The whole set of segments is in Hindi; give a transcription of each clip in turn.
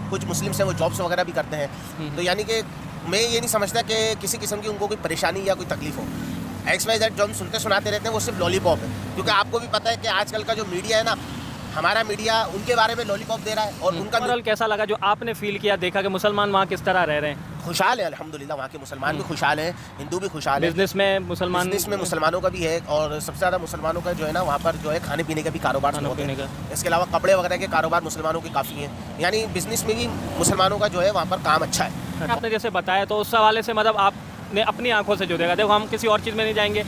कुछ मुस्लिम्स हैं वो जॉब्स वगैरह भी करते हैं। तो यानी कि मैं ये नहीं समझता कि किसी किस्म की उनको कोई परेशानी या कोई तकलीफ हो। XYZ जो हम सुनते सुनाते रहते हैं वो सिर्फ लॉलीपॉप है, क्योंकि आपको भी पता है कि आजकल का जो मीडिया है ना, हमारा मीडिया उनके बारे में लॉलीपॉप दे रहा है। और उनका ओवरऑल कैसा लगा जो आपने फील किया, देखा कि मुसलमान वहाँ किस तरह रह रहे हैं? खुशहाल है अल्हम्दुलिल्लाह, वहाँ के मुसलमान भी खुशहाल हैं, हिंदू भी खुशहाल है। बिजनेस में मुसलमानों का भी है, और सबसे ज़्यादा मुसलमानों का जो है ना वहाँ पर जो है खाने पीने का भी कारोबार होते हैं। इसके अलावा कपड़े वगैरह के कारोबार मुसलमानों के काफ़ी हैं, यानी बिजनेस में भी मुसलमानों का जो है वहाँ पर काम अच्छा है। आपने जैसे बताया तो उस हवाले से मतलब आपने अपनी आंखों से जो देखा, देखो हम किसी और चीज़ में नहीं जाएंगे।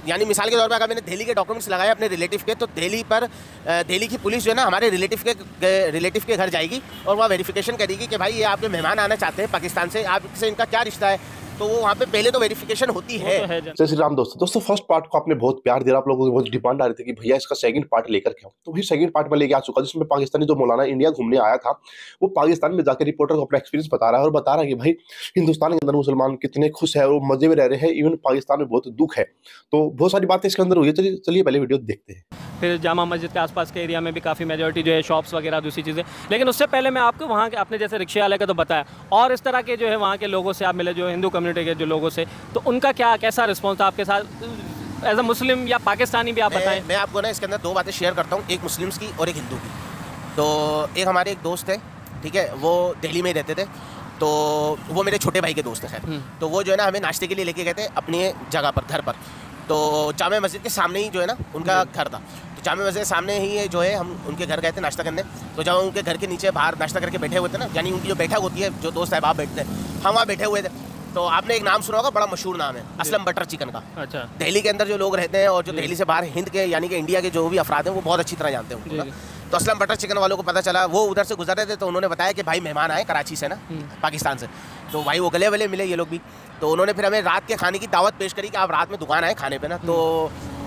यानी मिसाल के तौर पर अगर मैंने दिल्ली के डॉक्यूमेंट्स लगाए अपने रिलेटिव के, तो दिल्ली की पुलिस जो है ना हमारे रिलेटिव के घर जाएगी और वहाँ वेरिफिकेशन करेगी कि भाई ये आपके मेहमान आना चाहते हैं पाकिस्तान से, आपसे इनका क्या रिश्ता है। तो वो वहाँ पे पहले तो वेरिफिकेशन होती है। जय श्री राम दोस्तों, फर्स्ट पार्ट को आपने बहुत प्यार दिया, आप लोगों की बहुत डिमांड आ रही थी कि भैया इसका सेकंड पार्ट लेकर के आओ, तो भाई सेकंड पार्ट में लेके आ चुका, जिसमें पाकिस्तानी जो मौलाना इंडिया घूमने आया था वो पाकिस्तान में जाकर रिपोर्टर को अपना एक्सपीरियंस बता रहा है और बता रहा है कि भाई हिंदुस्तान के अंदर मुसलमान कितने खुश है और मजे में रह रहे हैं, इवन पाकिस्तान में बहुत दुख है। तो बहुत सारी बातें इसके अंदर हुई है, चलिए पहले वीडियो देखते हैं। फिर जामा मस्जिद के आसपास के एरिया में भी काफ़ी मेजॉरिटी जो है शॉप्स वगैरह दूसरी चीज़ें। लेकिन उससे पहले मैं आपको वहाँ के अपने जैसे रिक्शे वाले का तो बताया, और इस तरह के जो है वहाँ के लोगों से आप मिले, जो हिंदू कम्युनिटी के जो लोगों से, तो उनका कैसा रिस्पॉन्स था आपके साथ एज अ मुस्लिम या पाकिस्तानी भी आप बताएं। मैं आपको ना इसके अंदर दो बातें शेयर करता हूँ, एक मुस्लिम्स की और एक हिंदू की। तो एक हमारे एक दोस्त है, ठीक है, वो दिल्ली में रहते थे, तो वो मेरे छोटे भाई के दोस्त हैं खैर। तो वो जो है ना हमें नाश्ते के लिए लेके गए थे अपनी जगह पर, घर पर। तो जामा मस्जिद के सामने ही जो है ना उनका घर था, तो जामा मस्जिद के सामने ही जो है हम उनके घर गए थे नाश्ता करने। तो जब उनके घर के नीचे बाहर नाश्ता करके बैठे हुए थे ना, यानी उनकी जो बैठक होती है, जो दोस्त साहब आप बैठते हैं, हम वहाँ बैठे हुए थे। तो आपने एक नाम सुना होगा, बड़ा मशहूर नाम है, असलम बटर चिकन का। अच्छा। दिल्ली के अंदर जो लोग रहते हैं और जो दिल्ली से बाहर हिंद के यानी कि इंडिया के जो भी अफराद हैं वो बहुत अच्छी तरह जानते हैं उनको। तो असलम बटर चिकन वालों को पता चला, वो उधर से गुजर रहे थे, तो उन्होंने बताया कि भाई मेहमान आए कराची से ना, पाकिस्तान से। तो भाई वो गले वले मिले ये लोग भी, तो उन्होंने फिर हमें रात के खाने की दावत पेश करी कि आप रात में दुकान आए खाने पे ना। तो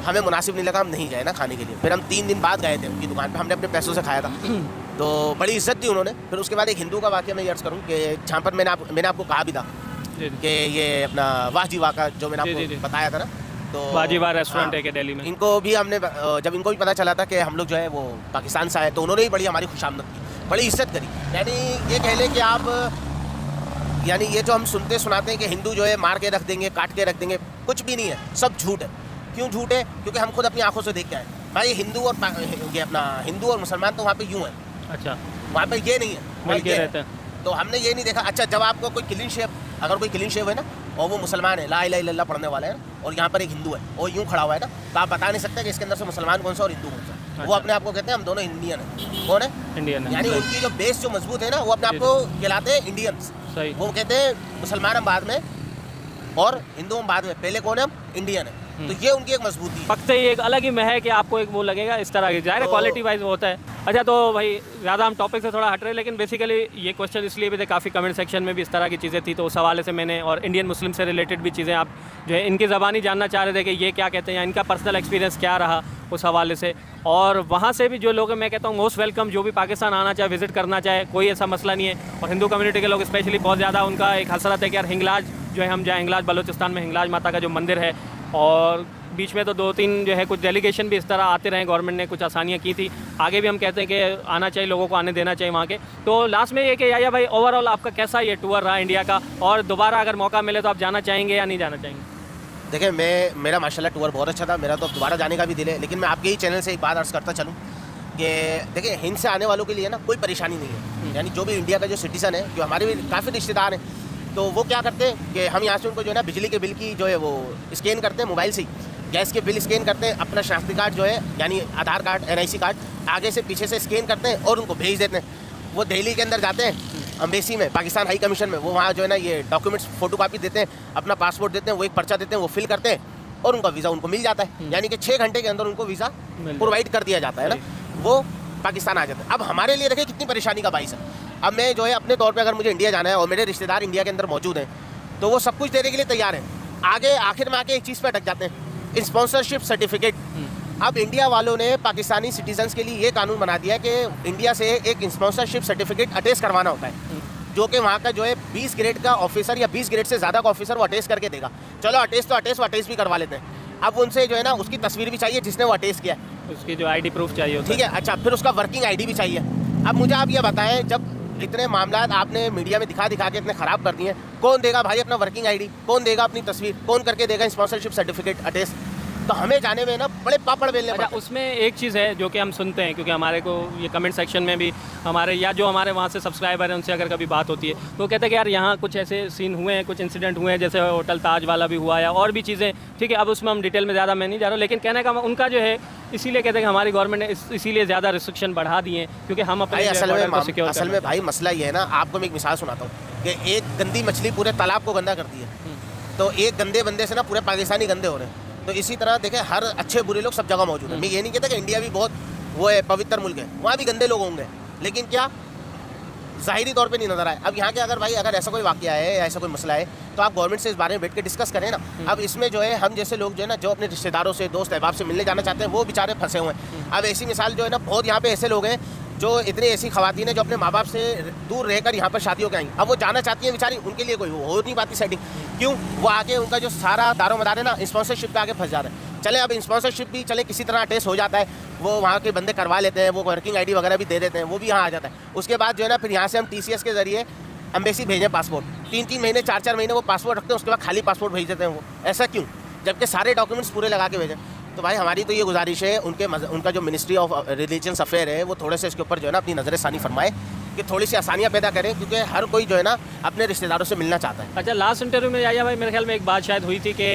हमें मुनासिब नहीं लगा, हम नहीं गए ना खाने के लिए। फिर हम 3 दिन बाद गए थे उनकी दुकान पे, हमने अपने पैसों से खाया था। तो बड़ी इज्जत दी उन्होंने। फिर उसके बाद एक हिंदू का वाक़या मैं ये अर्ज़ करूँ कि जहाँ पर मैंने आपको कहा भी था कि ये अपना वाह जी वाह का जो मैंने आपको बताया था ना, तो वाह जी वाह रेस्टोरेंट है दिल्ली में। इनको भी हमने जब इनको भी पता चला था कि हम लोग जो है वो पाकिस्तान से आए, तो उन्होंने भी बड़ी हमारी खुशामद की, बड़ी इज्जत करी। यानी ये कह लें कि आप, यानी ये जो हम सुनते सुनाते हैं कि हिंदू जो है मार के रख देंगे, काट के रख देंगे, कुछ भी नहीं है, सब झूठ है। क्यों झूठ है? क्योंकि हम खुद अपनी आंखों से देख के आए भाई, हिंदू और मुसलमान तो वहाँ पे यूँ है। अच्छा। वहाँ पे ये नहीं है, मिलके रहते हैं। तो हमने ये नहीं देखा। अच्छा, जब आपको कोई क्लीन शेव, अगर कोई क्लीन शेव है ना और वो मुसलमान है, ला इलाहा इल्लल्लाह पढ़ने वाला है, और यहाँ पर एक हिंदू है और यूँ खड़ा हुआ है ना, तो आप बता नहीं सकते कि इसके अंदर से मुसलमान कौन सा और हिंदू कौन सा। अच्छा। वो अपने आप को कहते हैं हम दोनों इंडियन हैं। कौन है? इंडियन है। यानी उनकी जो बेस जो मजबूत है ना, वो अपने आप को कहलाते हैं इंडियंस। वो कहते हैं मुसलमान हम बाद में और हिंदू हम बाद में, पहले कौन है? हम इंडियन है। तो ये उनकी एक मजबूती है। पक्का ये एक अलग ही महक है, आपको एक वो लगेगा इस तरह की, ज़ाहिर है क्वालिटी वाइज होता है। अच्छा, तो भाई ज़्यादा हम टॉपिक से थोड़ा हट रहे हैं, लेकिन बेसिकली ये क्वेश्चन इसलिए भी थे, काफ़ी कमेंट सेक्शन में भी इस तरह की चीज़ें थी, तो उस हवाले से मैंने, और इंडियन मुस्लिम से रिलेटेड भी चीज़ें आप जो है इनकी ज़बानी जानना चाह रहे थे कि ये क्या कहते हैं या इनका पर्सनल एक्सपीरियंस क्या रहा उस हवाले से। और वहाँ से भी जो लोग हैं, मैं कहता हूँ मोस्ट वेलकम, जो भी पाकिस्तान आना चाहे, विजिट करना चाहे, कोई ऐसा मसला नहीं है। और हिंदू कम्युनिटी के लोग स्पेशली बहुत ज़्यादा उनका एक हसरत है कि यार हिंगलाज जो है हम जाएँ, हिंगलाज बलोचिस्तान में हिंगलाज माता का जो मंदिर है, और बीच में तो 2-3 जो है कुछ डेलीगेशन भी इस तरह आते रहे, गवर्नमेंट ने कुछ आसानियाँ की थी, आगे भी हम कहते हैं कि आना चाहिए, लोगों को आने देना चाहिए वहाँ के। तो लास्ट में ये कि याया भाई ओवरऑल आपका कैसा ये टूर रहा इंडिया का, और दोबारा अगर मौका मिले तो आप जाना चाहेंगे या नहीं जाना चाहेंगे? देखिए, मेरा माशाल्लाह टूर बहुत अच्छा था, मेरा तो दोबारा जाने का भी दिल है। लेकिन मैं आपके ही चैनल से एक बात अर्ज़ करता चलूँ कि देखिए, हिंद से आने वालों के लिए ना कोई परेशानी नहीं है। यानी जो भी इंडिया का जो सिटीज़न है, जो हमारे भी काफ़ी रिश्तेदार हैं, तो वो क्या करते हैं कि हम यहाँ से उनको जो है ना बिजली के बिल की जो है वो स्कैन करते हैं मोबाइल से ही, गैस के बिल स्कैन करते हैं, अपना शनाख्ती कार्ड जो है यानी आधार कार्ड, NIC कार्ड आगे से पीछे से स्कैन करते हैं और उनको भेज देते हैं। वो दिल्ली के अंदर जाते हैं अम्बेसी में, पाकिस्तान हाई कमीशन में, वो वहाँ जो है ना ये डॉक्यूमेंट्स फोटो कापी देते हैं, अपना पासपोर्ट देते हैं, वो एक पर्चा देते हैं, वो फिल करते हैं और उनका वीज़ा उनको मिल जाता है। यानी कि 6 घंटे के अंदर उनको वीज़ा प्रोवाइड कर दिया जाता है ना, वो पाकिस्तान आ जाता है। अब हमारे लिए देखिए कितनी परेशानी का बाइस है। अब मैं जो है अपने तौर पर अगर मुझे इंडिया जाना है और मेरे रिश्तेदार इंडिया के अंदर मौजूद हैं, तो वो सब कुछ देने के लिए तैयार हैं। आगे आखिर में आके एक चीज़ पर अटक जाते हैं, स्पॉन्सरशिप सर्टिफिकेट। अब इंडिया वालों ने पाकिस्तानी सिटीजन्स के लिए ये कानून बना दिया कि इंडिया से एक स्पॉन्सरशिप सर्टिफिकेट अटेस्ट करवाना होता है, जो कि वहाँ का जो है 20 ग्रेड का ऑफिसर या 20 ग्रेड से ज़्यादा का ऑफिसर वो अटेस्ट करके देगा। चलो अटेस्ट तो अटेस्ट भी करवा लेते हैं। अब उनसे जो है ना उसकी तस्वीर भी चाहिए जिसने वो अटेस्ट किया है, उसकी जो ID प्रूफ चाहिए, ठीक है। अच्छा, फिर उसका वर्किंग ID भी चाहिए। अब मुझे आप ये बताएं, जब इतने मामला आपने मीडिया में दिखा दिखा के इतने खराब कर दिए, कौन देगा भाई अपना वर्किंग आईडी, कौन देगा अपनी तस्वीर, कौन करके देगा स्पॉन्सरशिप सर्टिफिकेट अटेस्ट? तो हमें जाने में ना बड़े पापड़ बेलने पड़ते हैं। उसमें एक चीज़ है जो कि हम सुनते हैं, क्योंकि हमारे को ये कमेंट सेक्शन में भी हमारे या जो हमारे वहाँ से सब्सक्राइबर हैं उनसे अगर कभी बात होती है तो वो कहते हैं कि यार यहाँ कुछ ऐसे सीन हुए हैं, कुछ इंसिडेंट हुए हैं, जैसे होटल ताज वाला भी हुआ या और भी चीज़ें, ठीक है। अब उसमें हम डिटेल में ज़्यादा मैं नहीं जा रहा हूँ, लेकिन कहने का उनका जो है इसीलिए कहते हैं कि हमारी गवर्नमेंट ने इसीलिए ज़्यादा रिस्ट्रिक्शन बढ़ा दिए हैं क्योंकि हम अपने असल में भाई मसला ये है ना, आपको मैं एक मिसाल सुनाता हूँ कि एक गंदी मछली पूरे तालाब को गंदा करती है, तो एक गंदे बंदे से ना पूरे पाकिस्तानी गंदे हो रहे हैं। तो इसी तरह देखें, हर अच्छे बुरे लोग सब जगह मौजूद हैं। मैं ये नहीं कहता कि इंडिया भी बहुत वो है पवित्र मुल्क है, वहाँ भी गंदे लोग होंगे, लेकिन क्या ज़ाहिरी तौर पे नहीं नजर आए। अब यहाँ के अगर ऐसा कोई वाकया है या ऐसा कोई मसला है तो आप गवर्नमेंट से इस बारे में बैठ के डिस्कस करें ना। अब इसमें जो है हम जैसे लोग जो है ना, जो अपने रिश्तेदारों से, दोस्त अहबाब से मिलने जाना चाहते हैं, वो बेचारे फंसे हुए हैं। अब ऐसी मिसाल जो है ना, बहुत यहाँ पे ऐसे लोग हैं जो इतनी ऐसी खवातीन है जो अपने माँ बाप से दूर रहकर यहाँ पर शादियों के आई, अब वो जाना चाहती हैं बेचारी, उनके लिए कोई हो नहीं पाती सेटिंग। क्यों? वो आगे उनका जो सारा दारो मदार है ना स्पॉन्सरशिप पे आगे फंस जा रहा है। चले अब स्पॉन्सरशिप भी चले किसी तरह टेस्ट हो जाता है, वो वहाँ के बंदे करवा लेते हैं, वो वर्किंग आईडी वगैरह भी दे देते हैं, वो भी यहाँ आ जाता है। उसके बाद जो है ना फिर यहाँ से हम TCS के जरिए एम्बेसी भेजें पासपोर्ट, 3-3 महीने 4-4 महीने वो पासपोर्ट रखते हैं, उसके बाद खाली पासपोर्ट भेज देते हैं वो। ऐसा क्यों? जबकि सारे डॉक्यूमेंट्स पूरे लगा के भेजें। तो भाई हमारी तो ये गुजारिश है, उनका जो मिनिस्ट्री ऑफ रिलीजियस अफेयर है वो थोड़े से इसके ऊपर जो है ना अपनी नज़र सानी फरमाए कि थोड़ी सी आसानियाँ पैदा करें, क्योंकि हर कोई जो है ना अपने रिश्तेदारों से मिलना चाहता है। अच्छा, लास्ट इंटरव्यू में याया भाई मेरे ख्याल में एक बात शायद हुई थी कि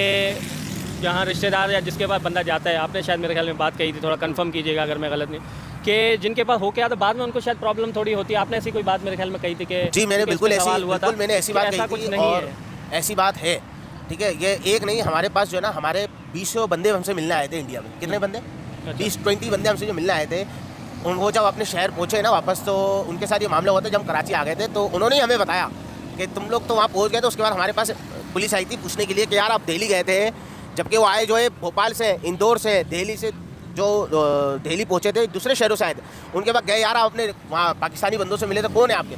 जहाँ रिश्तेदार या जिसके पास बंदा जाता है, आपने शायद मेरे ख्याल में बात कही थी, थोड़ा कंफर्म कीजिएगा अगर मैं गलत नहीं, कि जिनके पास होके आता बाद में उनको शायद प्रॉब्लम थोड़ी होती है। आपने ऐसी कोई बात मेरे ख्याल में कही थी कि जी मैंने बिल्कुल ऐसी बात कही थी, और ऐसी बात है, ठीक है। ये एक नहीं, हमारे पास जो है ना हमारे 20 बंदे हमसे मिलने आए थे इंडिया में। कितने बंदे? 20-20 बंदे हमसे जो मिलने आए थे। वो जब अपने शहर पहुँचे ना वापस, तो उनके साथ ये मामला हुआ था। जब हम कराची आ गए थे तो उन्होंने हमें बताया कि तुम लोग तो वहाँ पहुँच गए। तो उसके बाद हमारे पास पुलिस आई थी पूछने के लिए कि यार आप दिल्ली गए थे, जबकि वो आए जो है भोपाल से, इंदौर से, दिल्ली से, जो दिल्ली पहुँचे थे दूसरे शहरों से आए थे। उनके बाद गए यार आप अपने वहाँ पाकिस्तानी बंदों से मिले थे, कौन है आपके?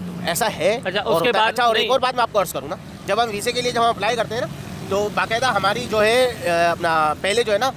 तो ऐसा है। अच्छा, उसके बाद अच्छा, और एक और बात मैं आपको अर्ज करूँ ना, जब हम वीज़े के लिए जब हम अप्लाई करते हैं ना, तो बाकायदा हमारी जो है अपना पहले जो है ना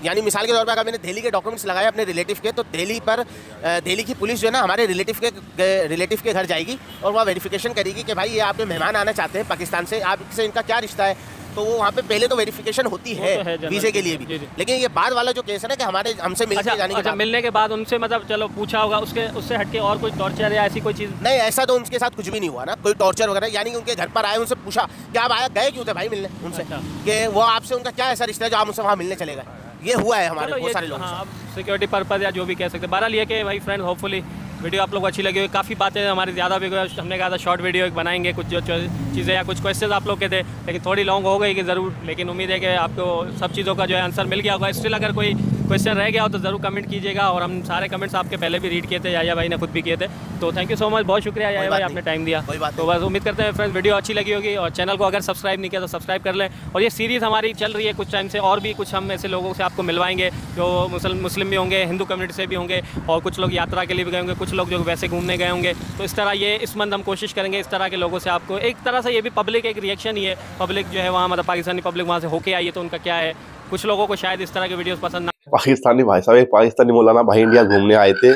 यानी मिसाल के तौर पर अगर मैंने दिल्ली के डॉक्यूमेंट्स लगाए अपने रिलेटिव के, तो दिल्ली की पुलिस जो है ना हमारे रिलेटिव के घर जाएगी और वहाँ वेरिफिकेशन करेगी कि भाई ये आपके मेहमान आना चाहते हैं पाकिस्तान से, आपसे इनका क्या रिश्ता है। तो वो वहाँ पे पहले तो वेरिफिकेशन होती है वीज़े के लिए भी। लेकिन ये बाद वाला जो केस है ना कि हमसे मिलने जाने के मिलने के बाद उनसे मतलब चलो पूछा होगा, उससे हटके और कोई टॉर्चर या ऐसी कोई चीज़ नहीं, ऐसा तो उनके साथ कुछ भी नहीं हुआ ना, कोई टॉर्चर वगैरह। यानी उनके घर पर आए, उनसे पूछा कि आप गए क्यों थे भाई मिलने उनसे, कि वो आपसे उनका क्या ऐसा रिश्ता है जो आप उनसे वहाँ मिलने चले गए। ये हुआ है हमारे बहुत सारे लोगों से। सिक्योरिटी पर्पज़ या जो भी कह सकते हैं। बहरहाल ये कि भाई फ्रेंड्स, होपफुली वीडियो आप लोग को अच्छी लगी हुई। काफ़ी बातें हमारी ज़्यादा भी, हमने कहा था शॉर्ट वीडियो एक बनाएंगे, कुछ जो चीज़ें या कुछ क्वेश्चन आप लोग के थे, लेकिन थोड़ी लॉन्ग हो गई कि ज़रूर, लेकिन उम्मीद है कि आपको सब चीज़ों का जो है आंसर मिल गया होगा। स्टिल अगर कोई क्वेश्चन रह गया हो तो ज़रूर कमेंट कीजिएगा, और हम सारे कमेंट्स आपके पहले भी रीड किए थे, याया भाई ने खुद भी किए थे। तो थैंक यू सो मच, बहुत शुक्रिया याया भाई, आपने टाइम दिया। तो बस उम्मीद करते हैं फ्रेंड्स वीडियो अच्छी लगी होगी, और चैनल को अगर सब्सक्राइब नहीं किया तो सब्सक्राइब कर लें। और ये सीरीज़ हमारी चल रही है कुछ टाइम से, और भी कुछ हम ऐसे लोगों से आपको मिलवाएंगे जो मुस्लिम भी होंगे, हिंदू कम्युनिटी से भी होंगे, और कुछ लोग यात्रा के लिए भी गए होंगे, कुछ लोग जो वैसे घूमने गए होंगे। तो इस तरह ये इस मंथ हम कोशिश करेंगे इस तरह के लोगों से आपको, एक तरह से ये भी पब्लिक एक रिएक्शन ही है, पब्लिक जो है वहाँ मतलब पाकिस्तानी पब्लिक वहाँ से होके आई है, तो उनका क्या है, कुछ लोगों को शायद इस तरह के वीडियोस पसंद ना। पाकिस्तानी भाई साहब, एक पाकिस्तानी मौलाना भाई इंडिया घूमने आए थे।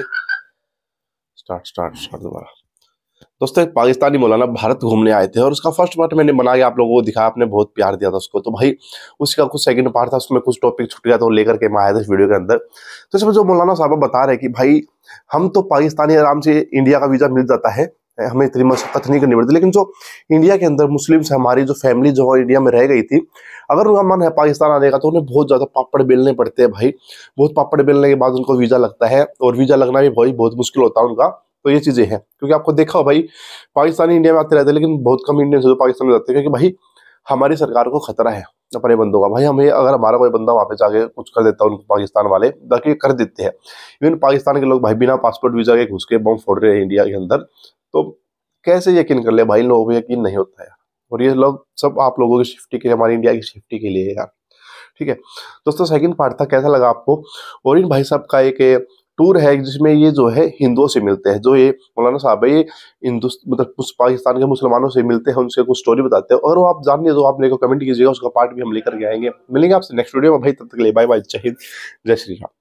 स्टार्ट दोबारा। दोस्तों, एक पाकिस्तानी मौलाना भारत घूमने आए थे और उसका फर्स्ट पार्ट मैंने बना के आप लोगों को दिखाया, आपने बहुत प्यार दिया था उसको। तो भाई उसका कुछ सेकंड पार्ट था, उसमें कुछ टॉपिक छूट गया, तो लेकर के मैं आया था इस वीडियो के अंदर। तो इसमें जो मौलाना साहब बता रहे हैं कि भाई हम तो पाकिस्तानी आराम से इंडिया का वीजा मिल जाता है, हमें इतनी मशक्कत नहीं करनी पड़ती, लेकिन जो इंडिया के अंदर मुस्लिम से हमारी जो फैमिली जो इंडिया में रह गई थी, अगर उनका मन है पाकिस्तान आने का तो उन्हें बहुत ज़्यादा पापड़ बेलने पड़ते हैं भाई। बहुत पापड़ बेलने के बाद उनको वीज़ा लगता है, और वीज़ा लगना भी भाई बहुत मुश्किल होता है उनका। तो ये चीज़ें हैं, क्योंकि आपको देखा हो भाई पाकिस्तानी इंडिया में आते रहते हैं, लेकिन बहुत कम इंडियन जो पाकिस्तान में जाते हैं, क्योंकि भाई हमारी सरकार को खतरा है अपने बंदों का। भाई हमें अगर हमारा कोई बंदा वहाँ पे जाके कुछ कर देता है, उनको पाकिस्तान वाले जाके कर देते हैं। इवन पाकिस्तान के लोग भाई बिना पासपोर्ट वीज़ा के घुस के बम फोड़ रहे हैं इंडिया के अंदर, तो कैसे यकीन कर ले भाई, लोगों को यकीन नहीं होता है। और ये लोग सब आप लोगों की सेफ्टी के लिए, हमारी इंडिया की सेफ्टी के लिए यार, ठीक है। दोस्तों, सेकंड पार्ट था, कैसा लगा आपको? और इन भाई साहब का एक टूर है जिसमें ये जो है हिंदुओं से मिलते हैं, जो ये मौलाना साहब है, ये हिंदू मतलब पाकिस्तान के मुसलमानों से मिलते हैं, उनसे कुछ स्टोरी बताते हैं। और वो आप जानिए तो आप मेरे को कमेंट कीजिएगा, उसका पार्ट भी हम लेकर के आएंगे। मिलेंगे आपसे नेक्स्ट वीडियो में भाई, तब तक के लिए बाय बाय, जय हिंद, जय श्री राम।